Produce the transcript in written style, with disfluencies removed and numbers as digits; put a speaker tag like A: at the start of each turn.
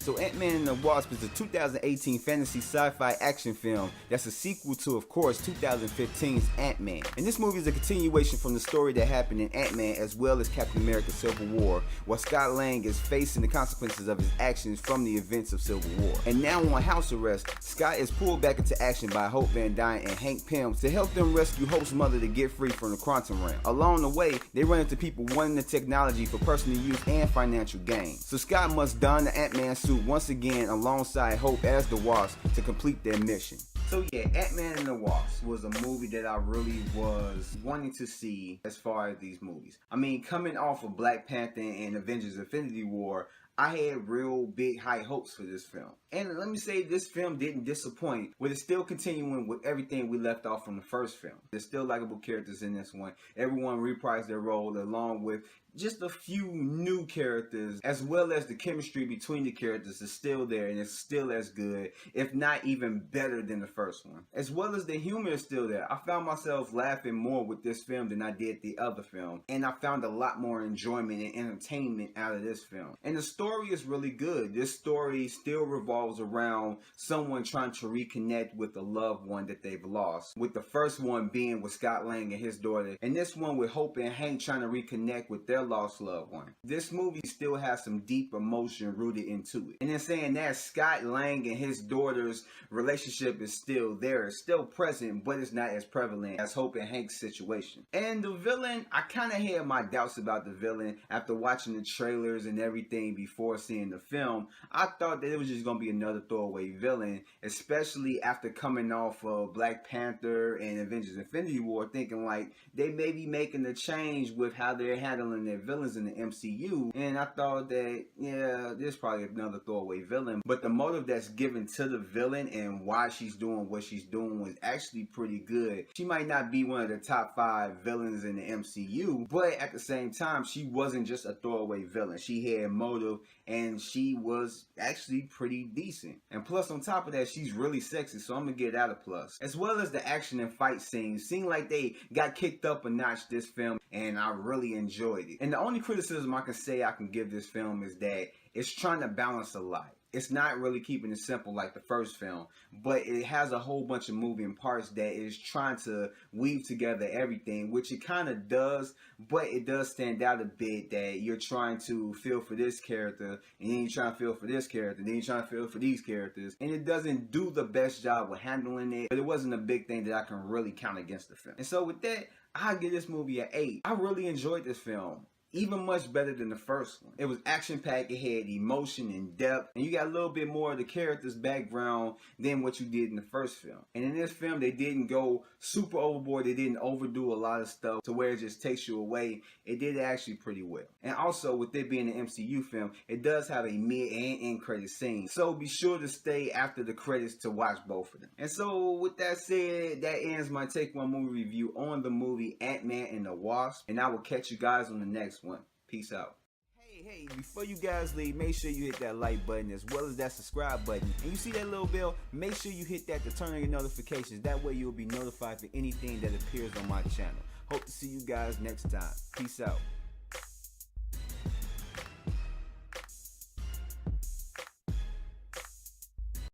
A: So Ant-Man and the Wasp is a 2018 fantasy sci-fi action film that's a sequel to, of course, 2015's Ant-Man. And this movie is a continuation from the story that happened in Ant-Man as well as Captain America Civil War, where Scott Lang is facing the consequences of his actions from the events of Civil War. And now on house arrest, Scott is pulled back into action by Hope Van Dyne and Hank Pym to help them rescue Hope's mother to get free from the quantum realm. Along the way, they run into people wanting the technology for personal use and financial gain. So Scott must don the Ant-Man suit once again alongside Hope as the Wasp to complete their mission. So yeah, Ant-Man and the Wasp was a movie that I really was wanting to see as far as these movies. I mean, coming off of Black Panther and Avengers Infinity War, I had real big high hopes for this film. And let me say, this film didn't disappoint, with it still continuing with everything we left off from the first film. There's still likable characters in this one. Everyone reprised their role along with just a few new characters, as well as the chemistry between the characters is still there and it's still as good, if not even better than the first one. As well as the humor is still there. I found myself laughing more with this film than I did the other film, and I found a lot more enjoyment and entertainment out of this film. And the story is really good. This story still revolves around someone trying to reconnect with a loved one that they've lost, with the first one being with Scott Lang and his daughter, and this one with Hope and Hank trying to reconnect with their lost loved one. This movie still has some deep emotion rooted into it. And in saying that, Scott Lang and his daughter's relationship is still there. It's still present, but it's not as prevalent as Hope and Hank's situation. And the villain, I kind of had my doubts about the villain after watching the trailers and everything before seeing the film. I thought that it was just going to be another throwaway villain, especially after coming off of Black Panther and Avengers Infinity War, thinking like they may be making a change with how they're handling their villains in the MCU, and I thought that, yeah, this is probably another throwaway villain, but the motive that's given to the villain and why she's doing what she's doing was actually pretty good. She might not be one of the top 5 villains in the MCU, but at the same time, she wasn't just a throwaway villain. She had motive, and she was actually pretty decent. And plus, on top of that, she's really sexy, so I'm gonna get that a plus. As well as the action and fight scenes seemed like they got kicked up a notch this film, and I really enjoyed it. And the only criticism I can say I can give this film is that it's trying to balance a lot. It's not really keeping it simple like the first film, but it has a whole bunch of moving parts that is trying to weave together everything, which it kind of does, but it does stand out a bit that you're trying to feel for this character, and then you're trying to feel for this character, and then you're trying to feel for these characters, and it doesn't do the best job with handling it, but it wasn't a big thing that I can really count against the film. And so with that, I give this movie an 8. I really enjoyed this film. Even much better than the first one. It was action-packed, it had emotion and depth, and you got a little bit more of the character's background than what you did in the first film. And in this film, they didn't go super overboard, they didn't overdo a lot of stuff to where it just takes you away. It did actually pretty well. And also, with it being an MCU film, it does have a mid and end credit scene. So be sure to stay after the credits to watch both of them. And so with that said, that ends my Take One movie review on the movie Ant-Man and the Wasp. And I will catch you guys on the next one. Peace out. Hey, before you guys leave, make sure you hit that like button as well as that subscribe button. And you see that little bell? Make sure you hit that to turn on your notifications. That way you'll be notified for anything that appears on my channel. Hope to see you guys next time. Peace out.